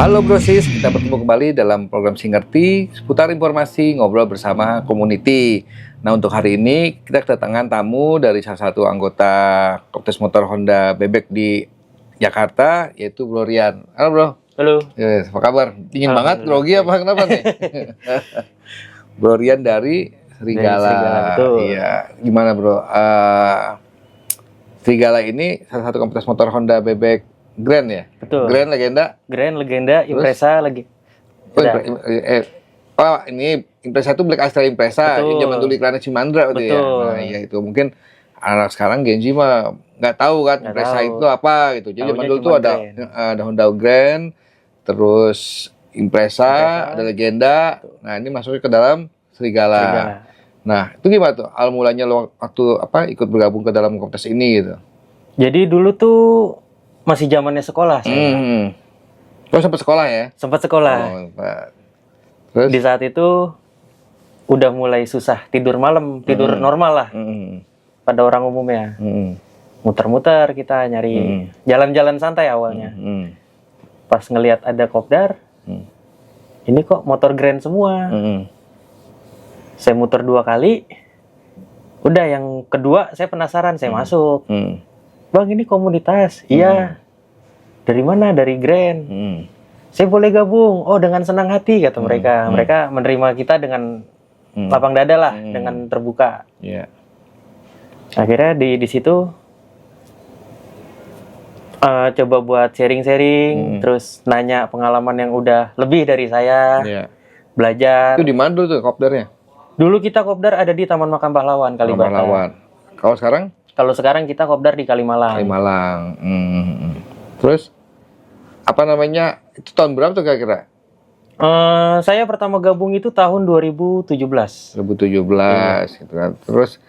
Halo Brosis, kita bertemu kembali dalam program Singerti seputar informasi ngobrol bersama community. Nah, untuk hari ini kita kedatangan tamu dari salah satu anggota Kopdar Motor Honda Bebek di Jakarta, yaitu Bro Rian. Halo Bro. Halo. Yes, apa kabar? Dingin banget, grogi apa kenapa nih? Bro Rian dari Serigala. Serigala, betul. Iya, gimana Bro? Serigala ini salah satu komunitas motor Honda Bebek Grand ya? Betul. Grand Legenda, Impresa lagi. Ini Impresa itu Black Astra Impresa, Betul. yang zaman dulu iklannya Cimandra gitu ya. Betul. Nah, iya itu mungkin anak sekarang Gen Z mah nggak tahu kan Nggak Impresa tahu. itu apa gitu. Jadi zaman Taunya dulu tuh cuma ada Honda Grand, terus Impresa, ada Legenda. Nah, ini masuknya ke dalam Serigala. Nah, itu gimana tuh? Awal mulanya lo waktu ikut bergabung ke dalam komunitas ini gitu. Jadi dulu tuh masih zamannya sekolah saya. Lo sempat sekolah ya? Sempat sekolah. Terus? Di saat itu udah mulai susah tidur malam, tidur normal lah pada orang umumnya. Muter-muter kita nyari jalan-jalan santai awalnya. Pas ngelihat ada kopdar, ini kok motor grand semua. Saya muter 2 kali, udah yang kedua saya penasaran, saya masuk. Bang, ini komunitas. Iya. Dari mana? Dari Grand. Saya boleh gabung. Oh, dengan senang hati kata mereka. Mereka menerima kita dengan lapang dada lah, dengan terbuka. Yeah. Akhirnya di situ coba buat sharing-sharing, terus nanya pengalaman yang udah lebih dari saya. Belajar. Itu di mana dulu tuh kopdarnya? Dulu kita kopdar ada di Taman Makam Pahlawan, Kalibata. Kalau sekarang? Kalau sekarang kita kopdar di Kalimalang. Terus apa namanya? Itu tahun berapa tuh kira-kira? Saya pertama gabung itu tahun 2017. 2017 gitu kan. Terus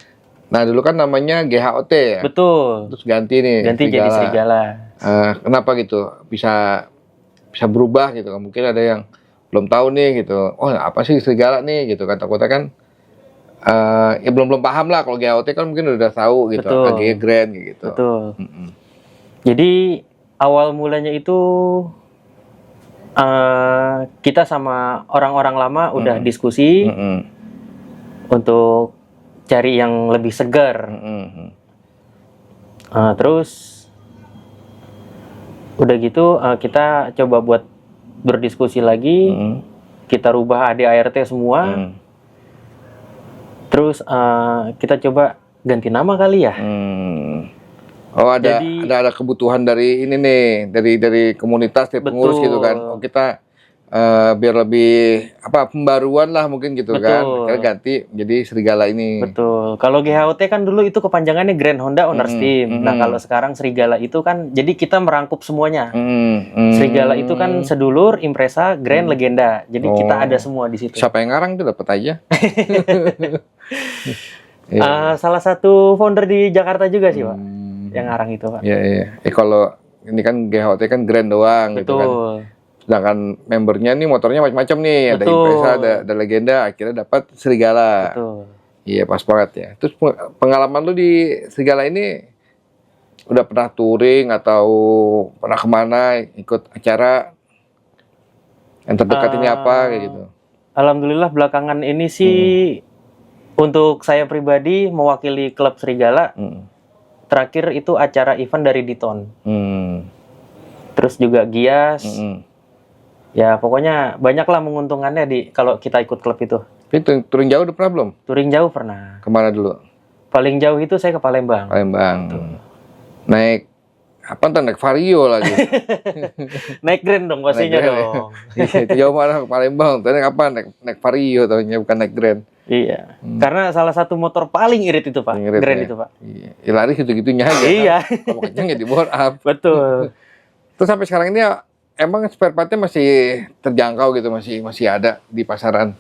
nah dulu kan namanya GHOT ya? Betul. Terus ganti nih. Ganti jadi Serigala. Kenapa gitu? Bisa berubah gitu kan? Mungkin ada yang belum tahu nih gitu. Oh, apa sih Serigala nih gitu kan? Takutnya kan ya belum paham lah. Kalau GHOT kan mungkin udah tahu gitu. AG Grand gitu. Betul. Jadi awal mulanya itu kita sama orang-orang lama udah diskusi untuk cari yang lebih segar. Terus udah gitu kita coba buat berdiskusi lagi. Kita rubah ADART semua. Terus kita coba ganti nama kali ya. Oh, ada kebutuhan dari ini nih, dari komunitas, dari pengurus gitu kan. Oh, kita biar lebih pembaruan lah mungkin gitu kan. Kita ganti jadi Serigala ini. Betul. Kalau GHOT kan dulu itu kepanjangannya Grand Honda Owners Team. Nah, kalau sekarang Serigala itu kan jadi kita merangkup semuanya. Serigala itu kan sedulur, Impresa, Grand, Legenda. Jadi kita ada semua di situ. Siapa yang ngarang tuh dapat aja. Salah satu founder di Jakarta juga sih, Pak. Yang ngarang itu, Pak. Iya. Kalau ini kan GHOT kan Grand doang. Betul. Gitu kan. Sedangkan membernya nih motornya macam-macam nih. Ada Impresa, ada Legenda, akhirnya dapat Serigala. Betul. Iya, pas banget ya. Terus pengalaman lu di Serigala ini udah pernah touring atau pernah kemana ikut acara yang terdekat ini apa kayak gitu? Alhamdulillah belakangan ini sih untuk saya pribadi mewakili klub Serigala. Terakhir itu acara event dari Diton. Terus juga Gias. Ya pokoknya banyaklah menguntungannya kalau kita ikut klub itu. Itu touring jauh udah pernah belum? Touring jauh pernah. Kemana dulu? Paling jauh itu saya ke Palembang. Naik naik Vario lagi. Naik Grand dong pastinya dong. Itu jauh mana ke Palembang? Tadi kapan naik Vario tahunya bukan naik Grand. Iya. Karena salah satu motor paling irit itu, Pak. Grand ya? itu, Pak. Iya. Ya, lari gitu-gitunya aja. Iya. Kan? Kalau kenceng ya di bore up. Betul. Terus sampai sekarang ini emang spare part-nya masih terjangkau gitu, masih ada di pasaran?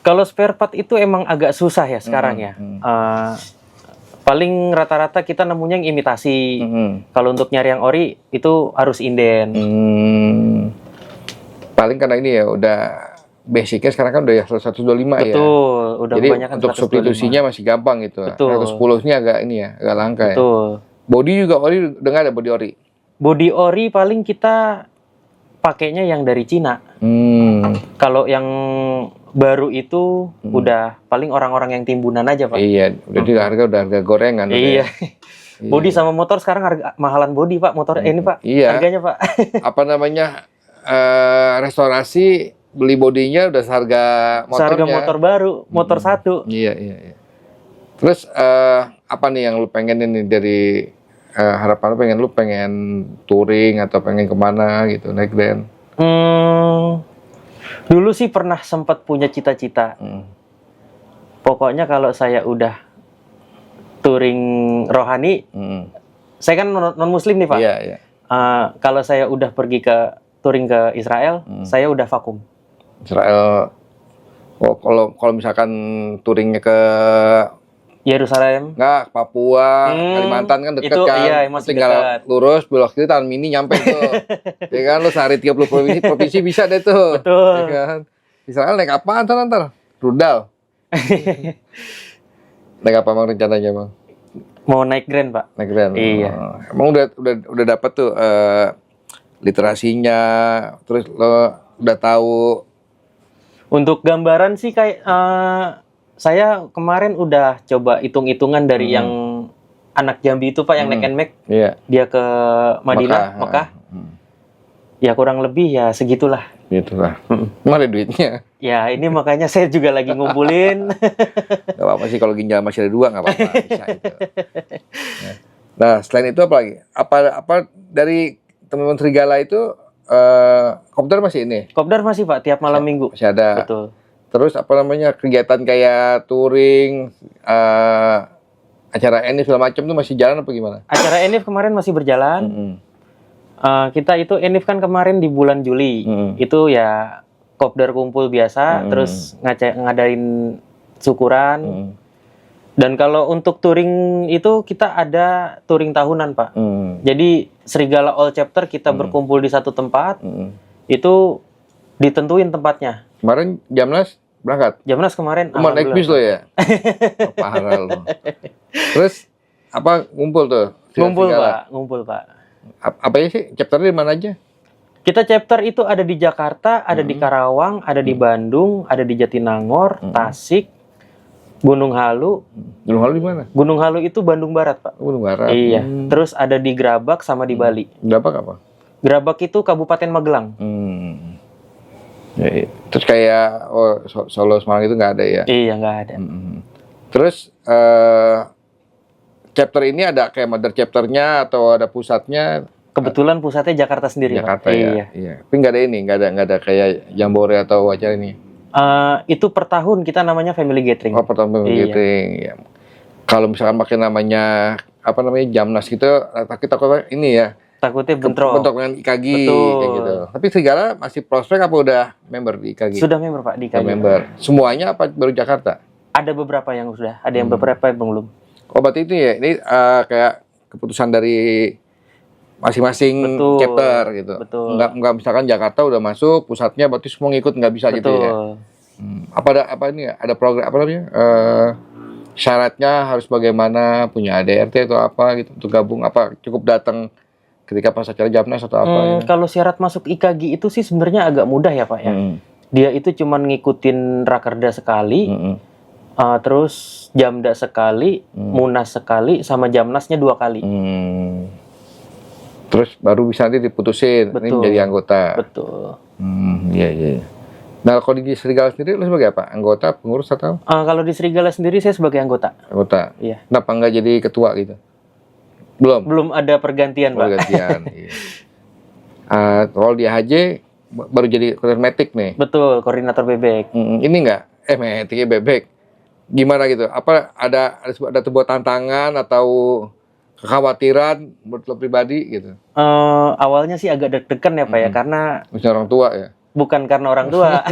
Kalau spare part itu emang agak susah ya sekarang ya. Paling rata-rata kita nemunya yang imitasi. Kalau untuk nyari yang ori itu harus inden. Paling karena ini ya udah basicnya sekarang kan udah 125 ya. Betul, udah jadi kebanyakan untuk 125. substitusinya masih gampang gitu. Betul. 110-nya agak ini ya, agak langka Betul. ya. Body juga ori, udah nggak ada body ori? Body ori paling kita pakainya yang dari Cina. Kalau yang baru itu udah paling orang-orang yang timbunan aja, Pak. Iya, udah harga gorengan. Iya. Body sama motor sekarang harga mahalan body, Pak. Motor ini, Pak. Iya. Harganya, Pak. Apa namanya? Restorasi beli bodinya udah seharga motornya. Seharga motor baru, motor satu. Iya. Terus apa nih yang lu pengen ini dari harapan lu pengen touring atau pengen kemana gitu naik grand? Dulu sih pernah sempat punya cita-cita. Pokoknya kalau saya udah touring rohani, saya kan non muslim nih, Pak. Iya. Kalau saya udah pergi ke touring ke Israel, saya udah vakum. Israel. Kalau misalkan touringnya ke Yerusalem, nggak, Papua, Kalimantan kan dekat itu, kan, iya, masih tinggal dekat. lurus belok kiri Taman Mini nyampe tuh. Ya kan, lu sehari 30 provinsi bisa deh tuh. Betul. Ya kan. Israel naik apa ntar? Rudal. Naik apa emang rencananya, Bang? Mau naik Grand, Pak. Naik Grand. Iya. Emang udah dapat tuh literasinya, terus lo udah tahu. Untuk gambaran sih kayak saya kemarin udah coba hitung-hitungan dari yang anak Jambi itu, Pak, yang naik NMAX. Iya. Dia ke Madinah, Mekah. Ya kurang lebih ya segitulah. Gitulah. Mana duitnya? Ya ini makanya saya juga lagi ngumpulin. Gak apa-apa sih kalau ginjal masih ada 2 nggak apa-apa, bisa itu. Nah selain itu apa lagi? Apa dari teman-teman Serigala itu kopdar masih ini? Kopdar masih, Pak, tiap malam minggu. Masih ada. Betul. Terus apa namanya kegiatan kayak touring, acara ENIF segala macam tuh masih jalan apa gimana? Acara ENIF kemarin masih berjalan. Kita itu ENIF kan kemarin di bulan Juli. Itu ya kopdar kumpul biasa, terus ngadain syukuran. Dan kalau untuk touring itu kita ada touring tahunan, Pak. Jadi Serigala All Chapter kita berkumpul di satu tempat. Itu ditentuin tempatnya. Kemarin Jamnas berangkat? Jamnas kemarin. Cuma naik bis lo ya? Parah lo. Terus apa ngumpul tuh? Ngumpul, Pak. Ngumpul, Pak. Apa ya sih? Chapternya di mana aja? Kita chapter itu ada di Jakarta, ada di Karawang, ada di Bandung, ada di Jatinangor, Tasik, Gunung Halu. Gunung Halu di mana? Gunung Halu itu Bandung Barat, Pak. Gunung Barat. Iya. Terus ada di Grabak sama di Bali. Grabak apa? Grabak itu Kabupaten Magelang. Ya, terus kayak Solo Semarang itu nggak ada ya? Iya, nggak ada. Terus chapter ini ada kayak mother chapternya atau ada pusatnya? Kebetulan pusatnya Jakarta sendiri, Jakarta, Pak. ya. Iya. Tapi nggak ada ini, nggak ada kayak Jambore atau acara ini. Itu per tahun kita namanya family gathering. Oh, per tahun family gathering. Ya. Kalau misalkan pakai namanya apa namanya Jamnas gitu, kita ini ya. Takutnya bentrok. Bentrok dengan IKG kayak gitu. Tapi Serigala masih prospek apa udah member di IKG? Sudah member, Pak, di IKG. Member. Semuanya apa baru Jakarta? Ada beberapa yang sudah, ada yang beberapa yang belum. Oh, berarti itu ya. Ini kayak keputusan dari masing-masing chapter gitu. Betul. Enggak misalkan Jakarta udah masuk, pusatnya berarti semua ngikut nggak bisa gitu ya. Apa ini ya? Ada program apa namanya? Syaratnya harus bagaimana, punya ADRT atau apa gitu untuk gabung, apa cukup datang ketika pas acara Jamnas atau apa ya? Kalau syarat masuk IKG itu sih sebenarnya agak mudah ya, Pak ya. Dia itu cuman ngikutin Rakerda sekali, terus Jamda sekali, Munas sekali, sama Jamnasnya 2 kali. Terus baru bisa nanti diputusin ini menjadi anggota. Betul. Iya. Nah, kalau di Serigala sendiri lu sebagai apa? Anggota, pengurus atau? Kalau di Serigala sendiri saya sebagai anggota. Anggota. Iya. Kenapa nggak jadi ketua gitu? Belum ada pergantian, Pak. Pergantian. Iya. Kalau di HJ baru jadi koordinator nih. Betul, koordinator bebek. Ini nggak? Metiknya bebek. Gimana gitu? Apa ada sebuah tantangan atau kekhawatiran menurut lo pribadi gitu? Awalnya sih agak deg-degan ya, Pak ya, karena misalnya orang tua ya. Bukan karena orang tua.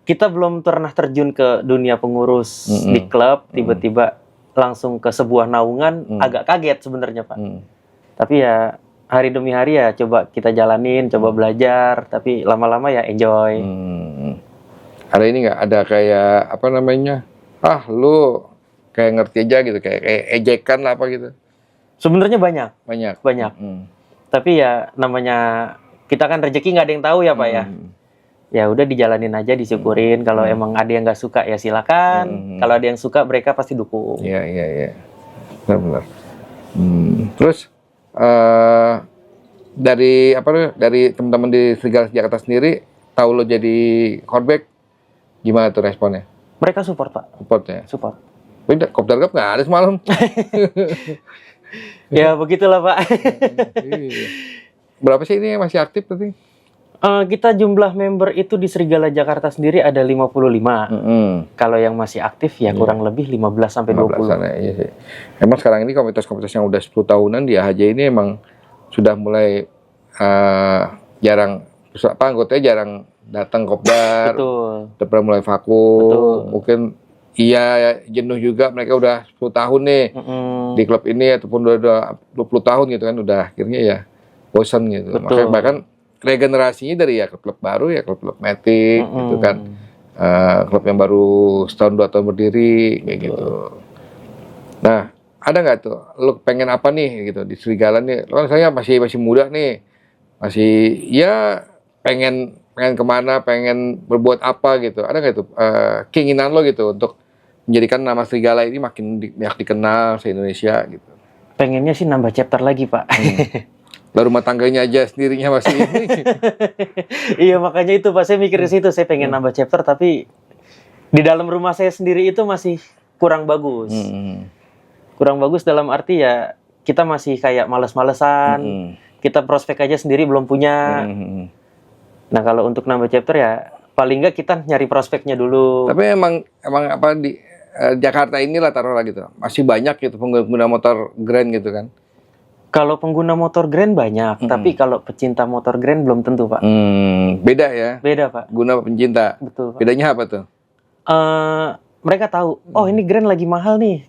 Kita belum pernah terjun ke dunia pengurus di klub, tiba-tiba langsung ke sebuah naungan, agak kaget sebenarnya, Pak. Tapi ya hari demi hari ya coba kita jalanin, coba belajar, tapi lama-lama ya enjoy. Ada ini nggak? Ada kayak apa namanya? Lu kayak ngerti aja gitu, kayak ejekan lah apa gitu. Sebenarnya banyak. Banyak. Tapi ya namanya kita kan rezeki nggak ada yang tahu ya Pak ya. Ya udah dijalanin aja, disyukurin. Kalau emang ada yang nggak suka ya silakan. Kalau ada yang suka mereka pasti dukung. Iya. Benar. Terus dari teman-teman di Serigala Jakarta sendiri tahu lo jadi Korbek, gimana tuh responnya? Mereka support Pak. Support ya. Support. Kopdar Cup nggak ada semalam. Ya begitulah Pak. Iya. Berapa sih ini yang masih aktif berarti? Kita jumlah member itu di Serigala Jakarta sendiri ada 55. Kalau yang masih aktif ya kurang lebih 15 sampai 20. Iya sih. Emang sekarang ini komunitas-komunitas yang udah 10 tahunan di AHJ ini emang sudah mulai jarang, anggotanya jarang datang kopdar. Betul. Udah pernah mulai vakum. Mungkin iya jenuh juga, mereka udah 10 tahun nih di klub ini ataupun udah 20 tahun gitu kan, udah akhirnya ya bosan gitu. Makanya bahkan regenerasinya dari ya klub baru ya klub Matic gitu kan, klub yang baru setahun 2 tahun berdiri kayak gitu. Nah, ada nggak tuh lu pengen apa nih gitu di Serigala nih? Lo kan saya masih muda nih, masih ya pengen kemana, pengen berbuat apa gitu. Ada nggak tuh keinginan lo gitu untuk menjadikan nama Serigala ini makin banyak dikenal se-Indonesia gitu? Pengennya sih nambah chapter lagi Pak. Lah rumah tangganya aja sendirinya masih ini. Iya makanya itu Pak, saya mikir ke situ, saya pengen nambah chapter tapi di dalam rumah saya sendiri itu masih kurang bagus. Kurang bagus dalam arti ya kita masih kayak males-malesan, kita prospek aja sendiri belum punya. Nah kalau untuk nambah chapter ya paling nggak kita nyari prospeknya dulu. Tapi emang apa di Jakarta inilah taruhlah gitu, masih banyak gitu pengguna motor Grand gitu kan? Kalau pengguna motor Grand banyak, tapi kalau pecinta motor Grand belum tentu Pak. Beda ya? Beda Pak. Guna pencinta. Betul Pak. Bedanya apa tuh? Mereka tahu, oh ini Grand lagi mahal nih,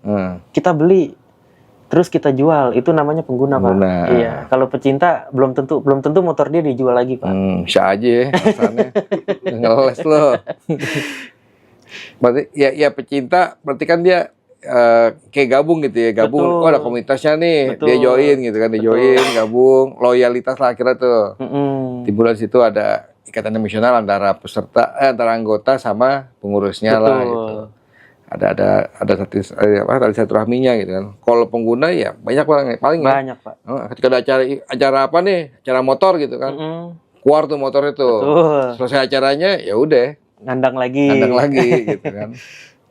kita beli, terus kita jual, itu namanya pengguna Pak. Iya. Kalau pecinta belum tentu motor dia dijual lagi Pak. Bisa aja ya, alasannya. Ngeles loh. Berarti ya pecinta, berarti kan dia kayak gabung gitu ya, gabung. Betul. Oh ada komunitasnya nih, Betul. dia join gitu kan, dia join, gabung, loyalitas lah akhirnya tuh. Timbul di situ ada ikatan emosional antara peserta, antara anggota sama pengurusnya. Betul. Lah gitu. Ada tali silaturahminya gitu kan. Kalau pengguna ya banyak paling banyak ya. Pak. Ketika ada acara apa nih, acara motor gitu kan, keluar tuh motor itu. Selesai acaranya ya udah ngandang lagi gitu kan.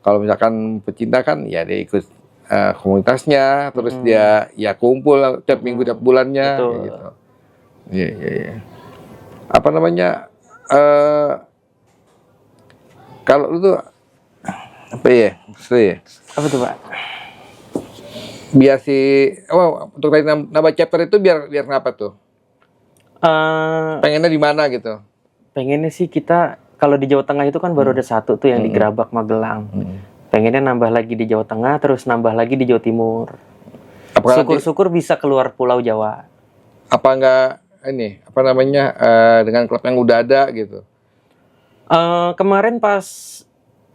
Kalau misalkan pecinta kan ya dia ikut komunitasnya, terus dia ya kumpul tiap minggu tiap bulannya kayak gitu. Iya. Apa namanya? Kalau itu apa ya? Apa tuh Pak? Biar untuk tadi nambah chapter itu biar kenapa tuh? Pengennya di mana gitu? Pengennya sih kita kalau di Jawa Tengah itu kan baru ada satu tuh yang di Gerabak Magelang. Pengennya nambah lagi di Jawa Tengah, terus nambah lagi di Jawa Timur. Syukur-syukur bisa keluar Pulau Jawa. Apa enggak ini? Apa namanya? Dengan klub yang udah ada gitu? Kemarin pas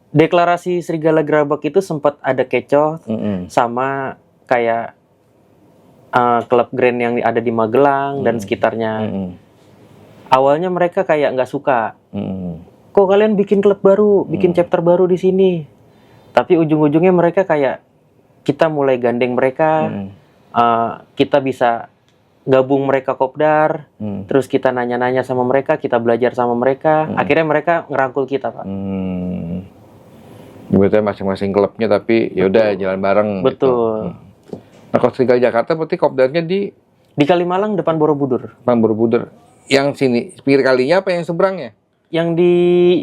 deklarasi Serigala Gerabak itu sempat ada kecoh sama kayak klub Grand yang ada di Magelang dan sekitarnya. Awalnya mereka kayak nggak suka. Kok kalian bikin klub baru, bikin chapter baru di sini? Tapi ujung-ujungnya mereka kayak kita mulai gandeng mereka, kita bisa gabung mereka kopdar, terus kita nanya-nanya sama mereka, kita belajar sama mereka, akhirnya mereka ngerangkul kita Pak. Berarti masing-masing klubnya tapi ya udah jalan bareng. Betul. Gitu. Nah kalau Serigala Jakarta berarti kopdarnya di Kalimalang depan Borobudur. Yang sini pinggir kalinya apa yang seberangnya? Yang di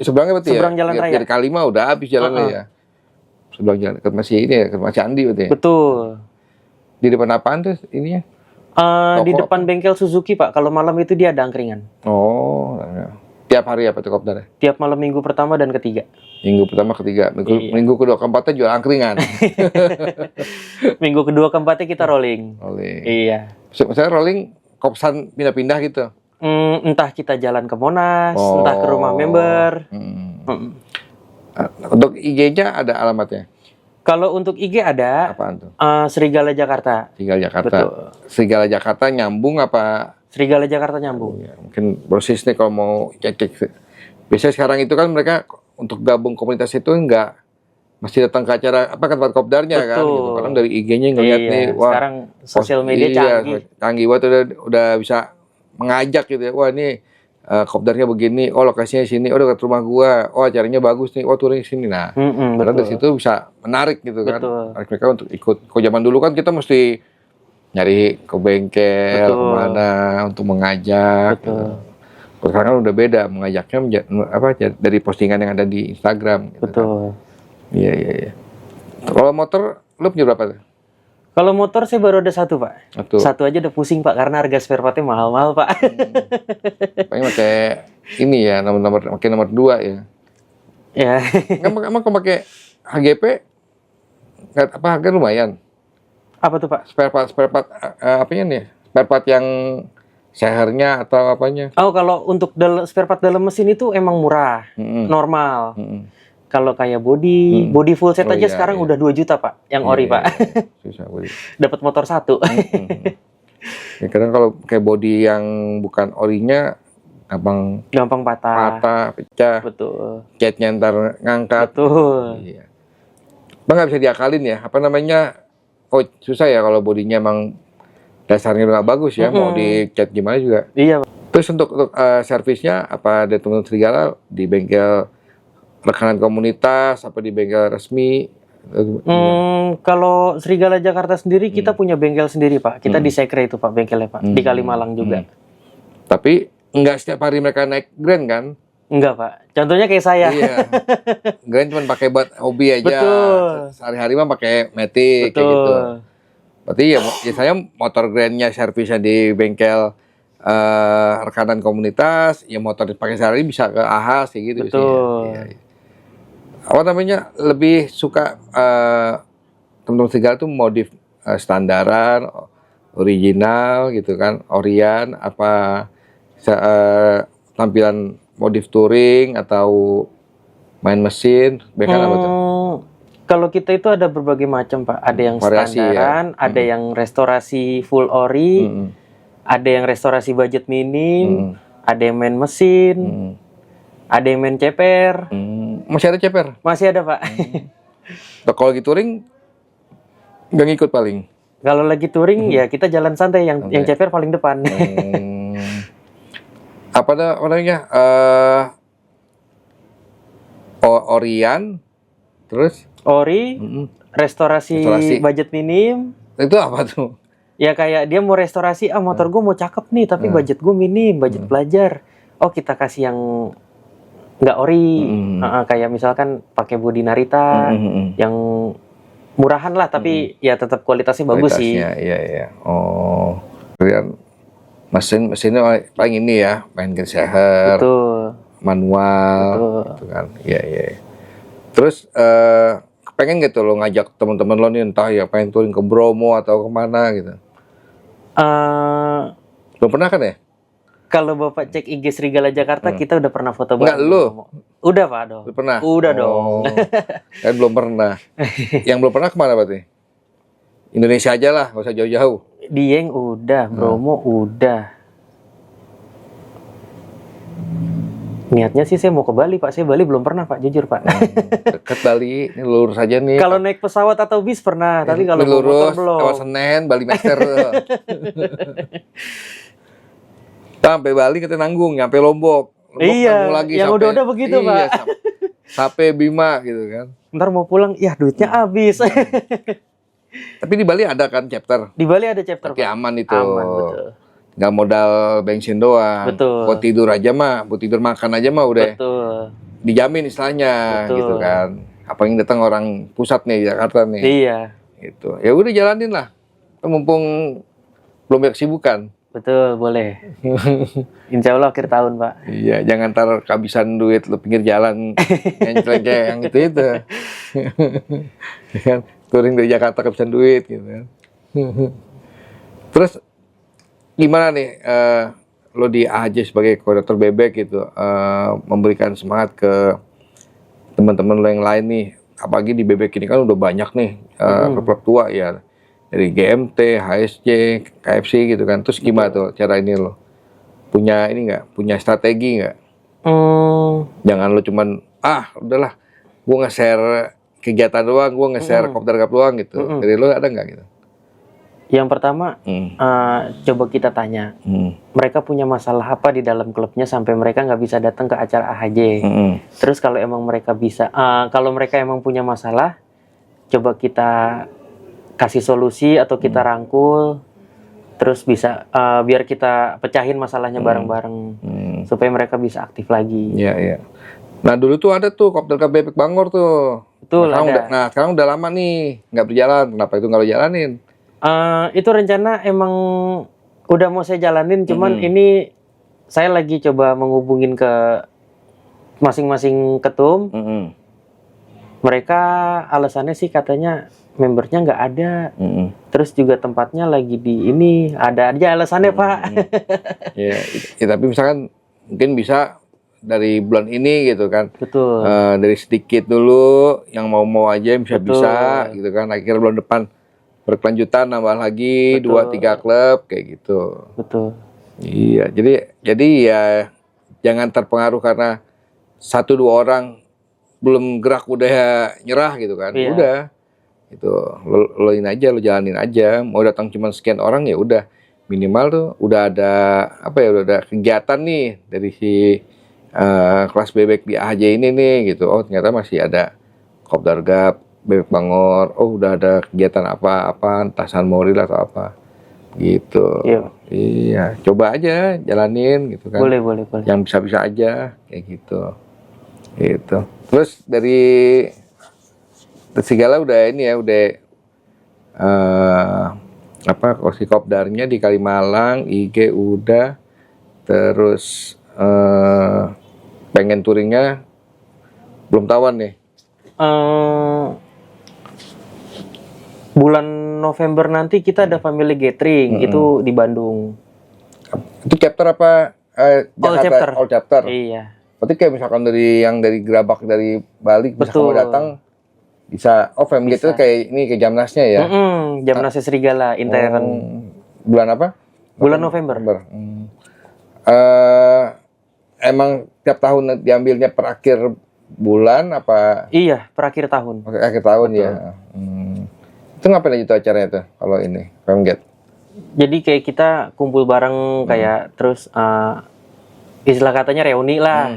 seberangnya berarti seberang ya? Jalan Raya. Pinggir kali mah udah habis jalannya ya. Seberang jalan masih ini ya, masih Andi berarti ya? Betul. Di depan apaan tuh ininya? Di depan bengkel Suzuki Pak. Kalau malam itu dia ada angkringan. Oh, tiap hari apa tuh kopdarnya? Tiap malam minggu pertama dan ketiga. Minggu pertama ketiga, minggu kedua keempatnya jual angkringan. Minggu kedua keempatnya kita rolling. Iya. Saya rolling kopsan pindah-pindah gitu. Entah kita jalan ke Monas, entah ke rumah member. Untuk IG-nya ada alamatnya? Kalau untuk IG ada. Apaan tuh? Serigala Jakarta. Serigala Jakarta. Betul. Serigala Jakarta nyambung apa? Serigala Jakarta nyambung. Ya, mungkin Brosis nih kalau mau cek. Biasanya sekarang itu kan mereka untuk gabung komunitas itu enggak masih datang ke acara apa kan tempat kopdarnya kan gitu. Kadang dari IG-nya ngeliat nih, wah sekarang sosial media canggih banget, udah bisa mengajak gitu ya. Wah ini kopdarnya begini, oh lokasinya di sini, oh dekat rumah gua, oh acaranya bagus nih, oh touring sini. Nah, karena dari situ bisa menarik gitu kan. Menarik mereka untuk ikut. Kalau zaman dulu kan kita mesti nyari ke bengkel kemana untuk mengajak. Gitu. Sekarang kan udah beda, mengajaknya dari postingan yang ada di Instagram. Gitu, betul. Iya. Kalau motor, lu punya berapa tuh? Kalau motor saya baru ada satu, Pak. Satu aja udah pusing, Pak, karena harga spare partnya mahal-mahal, Pak. Paling pakai ini ya, pakai nomor 2 ya. Ya. Emang kalau pakai HGP, harga lumayan. Apa tuh, Pak? Spare part apanya nih? Spare part yang sehernya atau apanya? Oh, kalau untuk spare part dalam mesin itu emang murah, normal. Kalau kayak body full set aja sekarang udah 2 juta, Pak, yang ori, Pak. Susah body. Dapat motor 1. Ya, kadang kalau kayak body yang bukan orinya gampang patah, pecah. Betul. Catnya ntar ngangkat. Betul. Iya. Bang nggak bisa diakalin ya? Apa namanya? Oh, susah ya kalau bodinya emang dasarnya nggak bagus ya, mau dicat gimana juga. Iya. Terus untuk servisnya apa dari teman-teman Serigala di bengkel rekanan komunitas apa di bengkel resmi? Kalau Serigala Jakarta sendiri kita punya bengkel sendiri, Pak. Kita di Sekre itu, Pak, bengkelnya, Pak, di Kalimalang juga. Tapi nggak setiap hari mereka naik Grand kan? Enggak, Pak. Contohnya kayak saya. Iya. Grand cuma pakai buat hobi aja. Betul. Sehari-hari mah pakai Matic kayak gitu. Berarti ya saya motor Grand-nya servisnya di bengkel rekanan komunitas, ya motor dipakai sehari bisa ke Ahas kayak gitu. Betul. Iya. Apa namanya, lebih suka teman-teman Serigala tuh modif standaran, original gitu kan, Orion, apa tampilan modif touring atau main mesin, bekan apa tuh? Kalau kita itu ada berbagai macam, Pak. Ada yang variasi, standaran, ada yang restorasi full ori, ada yang restorasi budget minim, ada yang main mesin, ada yang main ceper. Masih ada ceper? Masih ada, Pak. Kalau lagi touring nggak ngikut paling? Kalau lagi touring ya kita jalan santai, yang ceper paling depan. Apa namanya? Orion, terus? Ori, restorasi budget minim. Itu apa tuh? Ya kayak dia mau restorasi, motor gue mau cakep nih, tapi budget gue minim, budget pelajar. Oh, kita kasih yang nggak ori, kayak misalkan pakai bodi Narita, yang murahan lah, tapi ya tetap kualitasnya bagus sih. Iya. Oh, kemudian mesinnya paling ini ya, main seher, manual, gitu kan. Iya. Terus pengen gitu lo ngajak teman-teman lo nih, entah ya pengen touring ke Bromo atau kemana gitu. Belum pernah kan ya? Kalau Bapak cek IG Serigala Jakarta, kita udah pernah foto bareng. Enggak, lu? Udah, Pak, dong. Udah pernah? Udah dong. Kan belum pernah. Yang belum pernah kemana berarti? Indonesia aja lah, nggak usah jauh-jauh. Dieng udah, Bromo udah. Niatnya sih saya mau ke Bali, Pak. Saya Bali belum pernah, Pak. Jujur, Pak. Dekat Bali, ini lurus aja nih. Kalau naik pesawat atau bis pernah, tapi kalau lurus, motor belum. Lewat Senen, Bali Master. Sampai Bali kita nanggung, nyampe Lombok iya, lagi yang udah begitu, Pak. Sampai Bima gitu kan. Ntar mau pulang, ya duitnya habis. Tapi di Bali ada kan chapter? Di Bali ada chapter, tapi Pak. Aman itu. Aman, betul. Nggak modal bensin doang. Betul. Buat tidur aja mah, buat tidur makan aja mah udah. Betul. Dijamin istilahnya, betul. Gitu kan. Apalagi datang orang pusat nih, Jakarta nih. Iya. Gitu. Ya udah jalanin lah. Mumpung belum banyak kesibukan. Betul, boleh. Insya Allah akhir tahun, Pak. Iya, jangan ntar kehabisan duit lu pinggir jalan yang itu. Kan touring dari Jakarta kehabisan duit gitu kan. Terus gimana nih lo di AJ sebagai koordinator bebek gitu, memberikan semangat ke teman-teman lo yang lain nih, apalagi di bebek ini kan udah banyak nih klub-klub tua ya, dari GMT, HSJ, KFC gitu kan. Terus gimana tuh cara ini lo punya ini nggak, punya strategi nggak? Jangan lo cuman udahlah, gue nge-share kegiatan doang, gue nge-share Kopdar Cup doang gitu. Dari lo ada nggak gitu? Yang pertama, coba kita tanya, mereka punya masalah apa di dalam klubnya sampai mereka nggak bisa datang ke acara AHJ. Terus kalau emang mereka bisa, kalau mereka emang punya masalah, coba kita kasih solusi atau kita rangkul, terus bisa biar kita pecahin masalahnya bareng-bareng supaya mereka bisa aktif lagi. Iya. Nah dulu tuh ada tuh Kopdar Cup Bebek Bangor tuh. Betul, ada. Sekarang udah lama nih nggak berjalan. Kenapa itu nggak lo jalanin? Itu rencana emang udah mau saya jalanin, cuman ini saya lagi coba menghubungin ke masing-masing ketum. Mereka alasannya sih katanya membernya nggak ada. Terus juga tempatnya lagi di ini, ada aja alasannya Pak. Ya, tapi misalkan mungkin bisa dari bulan ini gitu kan. Betul. Dari sedikit dulu yang mau aja bisa gitu kan. Akhirnya bulan depan berkelanjutan nambah lagi 2-3 klub kayak gitu. Betul. Iya, jadi ya jangan terpengaruh karena 1-2 orang belum gerak udah nyerah gitu kan. Iya. Udah. Itu lo jalanin aja. Mau datang cuma sekian orang ya udah, minimal tuh udah ada udah ada kegiatan nih dari si kelas bebek di AHJ ini nih gitu. Oh ternyata masih ada Kopdar Cup Bebek Bangor. Oh udah ada kegiatan apa entah San Moril atau apa gitu. Iya, coba aja jalanin gitu kan. Boleh. Yang bisa aja kayak gitu. Gitu. Terus dari segala udah ini ya, udah kursi Kopdarnya di Kalimalang, IG udah, terus pengen touringnya belum tahuan nih. Bulan November nanti kita ada family gathering itu di Bandung. Itu chapter apa? Jakarta, all chapter. Iya. Berarti kayak misalkan dari Gerabak dari Bali bisa kamu datang, bisa family itu kayak ini ke Jamnasnya ya. Jamnasnya Serigala intern. Bulan apa? Bulan November. Emang tiap tahun diambilnya per akhir bulan apa? Iya, per akhir tahun. Akhir tahun. Betul. Ya. Itu ngapain aja tuh acaranya tuh kalau ini Femget? Jadi kayak kita kumpul bareng kayak terus istilah katanya reuni lah.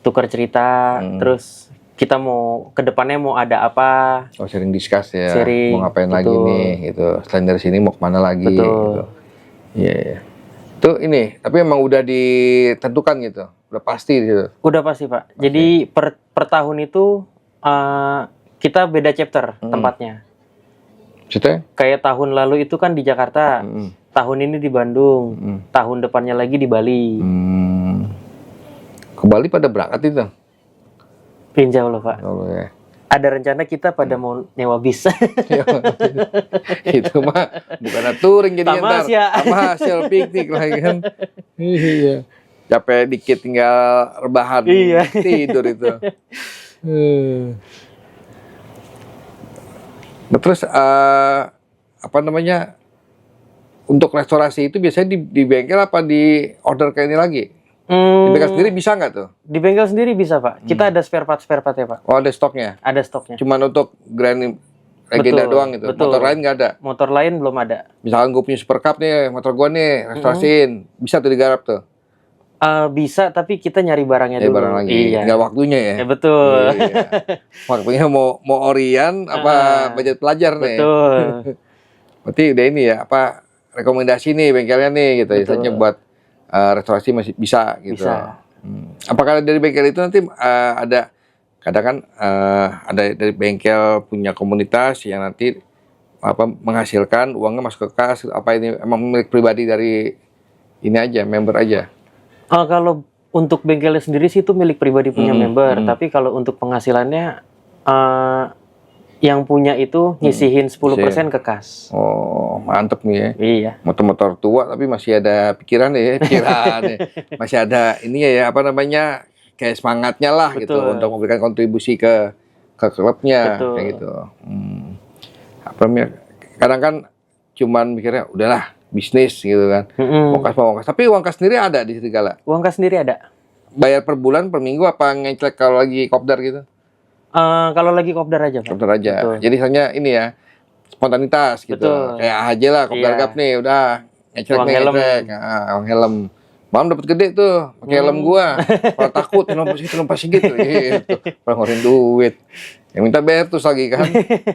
Tukar cerita, terus kita mau kedepannya mau ada apa? Oh, sering discuss ya. Sharing, mau ngapain lagi nih gitu. Selain dari sini mau kemana lagi? Betul. Gitu. Iya. Tuh ini, tapi emang udah ditentukan gitu, udah pasti gitu. Udah pasti Pak. Jadi per tahun itu kita beda chapter tempatnya. Maksudnya? Kayak tahun lalu itu kan di Jakarta, tahun ini di Bandung, tahun depannya lagi di Bali. Ke Bali pada berangkat itu? Insya Allah Pak. Oh, ya. Ada rencana kita pada mau nyewa bis. Itu mah bukan touring jadi ntar. Sama hasil piknik lagi kan. Iya. Capek dikit tinggal rebahan tidur itu. Nah, terus untuk restorasi itu biasanya di bengkel apa di order kayak ini lagi? Di bengkel sendiri bisa nggak tuh? Di bengkel sendiri bisa Pak. Kita ada spare part-nya Pak. Oh ada stoknya? Ada stoknya. Cuman untuk Grand Legenda doang gitu? Betul. Motor lain nggak ada? Motor lain belum ada. Misalkan gue punya Super Cup nih, motor gue nih, restorasiin. Bisa tuh digarap tuh? Bisa, tapi kita nyari barangnya dulu. Barang lagi. Iya. Nggak waktunya ya? Ya betul. Iya. Waktunya mau Orion apa budget pelajar nih? Betul. Berarti udah ini ya, rekomendasi nih bengkelnya nih gitu. Misalnya buat restorasi masih bisa gitu. Bisa. Apakah dari bengkel itu nanti ada, kadang kan ada dari bengkel punya komunitas yang nanti menghasilkan uangnya masuk ke kas, apa ini emang milik pribadi dari ini aja, member aja? Kalau untuk bengkelnya sendiri sih itu milik pribadi punya member, tapi kalau untuk penghasilannya yang punya itu nyisihin 10% ke kas. Oh, mantep nih ya. Iya. Motor-motor tua tapi masih ada pikiran ya. Masih ada ini ya, kayak semangatnya lah. Betul. Gitu untuk memberikan kontribusi ke klubnya. Kayak gitu. Kadang kan cuman mikirnya udahlah bisnis gitu kan. Pamungkas. Tapi uang kas sendiri ada di Serigala? Uang kas sendiri ada. Bayar per bulan, per minggu, apa ngecek kalau lagi kopdar gitu? Kalau lagi kopdar aja, Pak. Kopdar aja. Betul. Jadi hanya ini ya, spontanitas gitu. Betul. Kayak aja lah, kopdar gap nih, udah ngecek Uang nih, helm. ngecek. Uang helm. Malam dapat gede tuh, pakai helm gua. Kalau takut, kenapa sih gitu. Gitu. Kalau ngeluarin duit. Yang minta bayar terus lagi kan.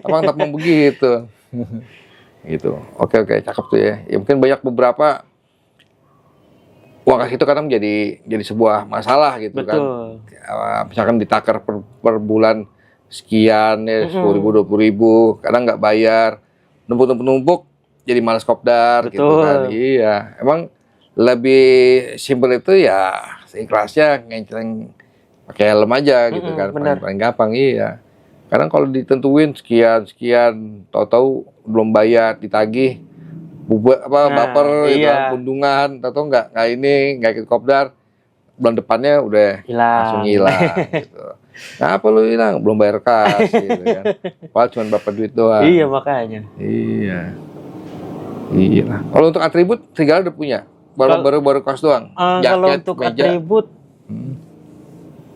Abang tak mau begitu. Gitu. Oke, cakep tuh ya. Ya mungkin banyak beberapa uang kas itu kadang jadi sebuah masalah gitu. Betul. Kan. Misalkan ditakar per bulan sekian ya, 10.000, 20.000, kadang nggak bayar, numpuk jadi malas kopdar. Betul. Gitu kan. Iya, emang lebih simpel itu ya seikhlasnya ngeceleng pakai helm aja gitu kan, paling gampang. Iya. Kadang kalau ditentuin sekian, tahu-tahu belum bayar, ditagih, baper, gitu, pundungan, tahu-tahu nggak ikut kopdar, bulan depannya udah langsung hilang. Gitu. Nah, apa lu hilang? Belum bayar kas, gitu kan. Padahal cuma baper duit doang. Iya, makanya. Iya. Kalau untuk atribut, Serigala udah punya? Baru kas doang? Jaket, kalau untuk meja. atribut,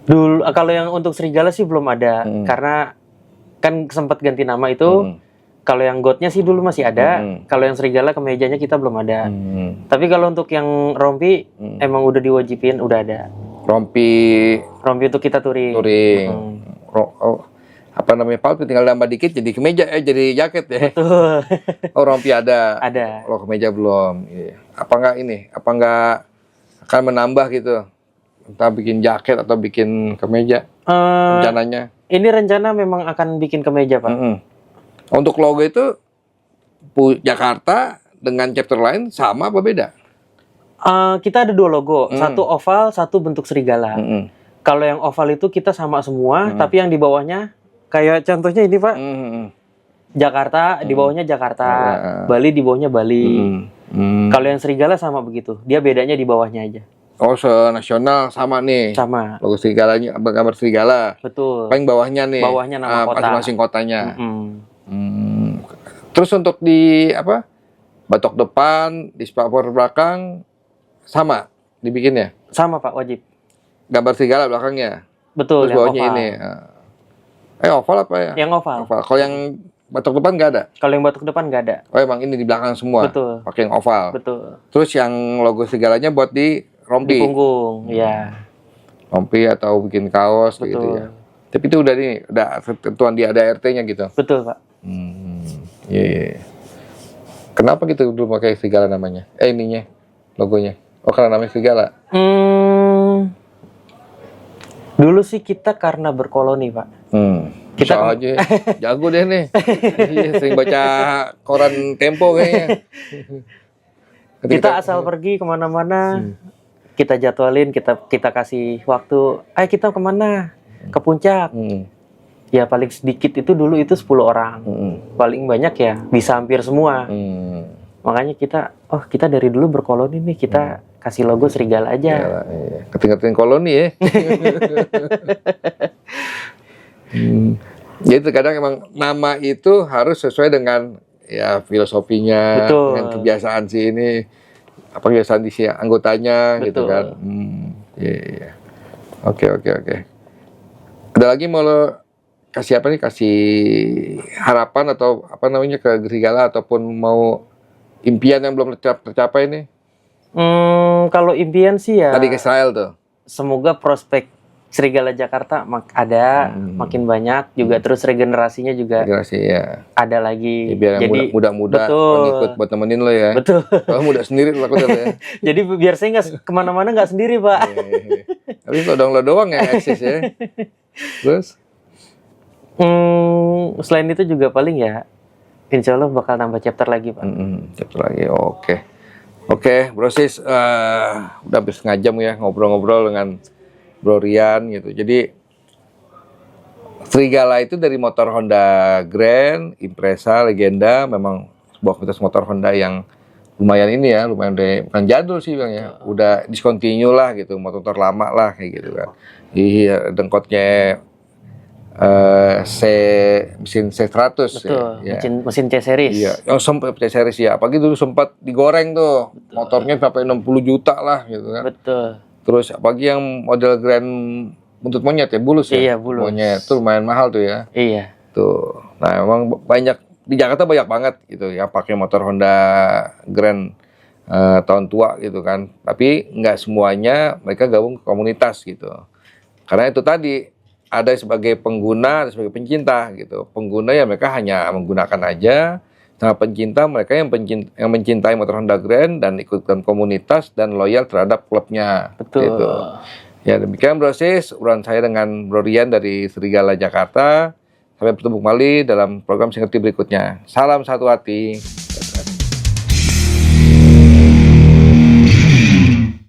dulu kalau yang untuk Serigala sih belum ada, karena kan sempat ganti nama itu. Kalau yang gotnya sih dulu masih ada. Kalau yang Serigala kemejanya kita belum ada. Tapi kalau untuk yang rompi emang udah diwajibin, udah ada. Rompi untuk kita touring. Apa namanya, Paul tinggal nambah dikit jadi kemeja, jadi jaket ya. Betul. Oh, rompi ada. Ada. Kalau kemeja belum. Iya. Apa nggak akan menambah gitu? Entah bikin jaket atau bikin kemeja rencananya? Ini rencana memang akan bikin kemeja, Pak. Untuk logo itu Jakarta dengan chapter lain sama apa beda? Kita ada 2 logo, satu oval, satu bentuk serigala. Kalau yang oval itu kita sama semua, tapi yang di bawahnya kayak contohnya ini, Pak. Jakarta, di bawahnya Jakarta, Bali di bawahnya Bali. Kalau yang serigala sama begitu, dia bedanya di bawahnya aja. Oh, se-nasional sama nih. Sama. Logo serigalanya, gambar serigala. Betul. Paling bawahnya nih. Bawahnya nama kota. Masing-masing kotanya. Terus untuk di batok depan, di spakbor belakang sama dibikinnya? Sama, Pak, wajib. Gambar serigala belakangnya. Betul. Terus bawahnya oval. ini. Oval apa ya? Yang oval. Kalau yang batok depan nggak ada? Kalau yang batok depan nggak ada. Oh, emang ini di belakang semua? Betul. Pakai yang oval? Betul. Terus yang logo serigalanya buat di rompi? Di punggung, ya. Rompi atau bikin kaos. Betul. Gitu ya. Tapi itu udah ketentuan di ADART-nya gitu? Betul, Pak. Iya. Kenapa gitu dulu pakai serigala namanya? Ininya, logonya. Oh, karena namanya serigala? Dulu sih kita karena berkoloni, Pak. Kita aja jago deh nih. Sering baca koran Tempo kayaknya. Kita asal pergi kemana-mana, kita jadwalin, kita kasih waktu. Ayo kita kemana? Ke puncak. Ya paling sedikit itu dulu itu 10 orang. Paling banyak ya bisa hampir semua. Makanya kita dari dulu berkoloni nih, kita kasih logo serigala aja. Yalah, iya. Ketinggalan koloni ya. Jadi terkadang emang nama itu harus sesuai dengan ya filosofinya, betul, dengan kebiasaan kebiasaan si anggotanya. Betul. Gitu kan. Iya. Oke. Ada lagi mau lo kasih apa nih? Kasih harapan atau apa namanya ke serigala ataupun mau impian yang belum tercapai nih? Kalau impian sih ya. Tadi ke Israel tuh. Semoga prospek serigala Jakarta makin banyak juga, terus regenerasinya juga ada lagi. Ya, biar yang muda-muda ikut buat temenin lo ya. Betul. Kalau muda sendiri takutnya ya. Jadi biar saya nggak kemana-mana nggak sendiri, Pak. Tapi lo doang yang eksis ya. Terus? Selain itu juga paling ya, insya Allah bakal nambah chapter lagi, Pak. Chapter lagi, oke. Bro Sis, udah hampir setengah jam ya ngobrol-ngobrol dengan Bro Rian gitu. Jadi Serigala itu dari motor Honda Grand, Impreza, Legenda, memang sebuah komunitas motor Honda yang lumayan bukan jadul sih bang ya, udah discontinue lah gitu, motor lama lah kayak gitu kan. Iya, dengkotnya mesin C100. Betul, ya. mesin C series. Iya, yang sempat C series ya. Apalagi dulu sempat digoreng tuh. Betul. Motornya sampai 60 juta lah gitu kan. Betul. Terus apalagi yang model Grand buntut monyet ya, bulus ya. Iya, bulus. Monyet itu lumayan mahal tuh ya. Iya. Tuh. Nah, emang banyak di Jakarta banyak banget gitu ya pakai motor Honda Grand tahun tua gitu kan. Tapi nggak semuanya mereka gabung ke komunitas gitu. Karena itu tadi ada sebagai pengguna, ada sebagai pencinta gitu. Pengguna ya mereka hanya menggunakan aja. Sama pencinta mereka yang mencintai motor Honda Grand dan ikutkan komunitas dan loyal terhadap klubnya. Betul. Gitu. Ya demikian Bro Sis, obrolan saya dengan Bro Rian dari Serigala Jakarta. Sampai bertemu kembali dalam program Singerti berikutnya. Salam satu hati.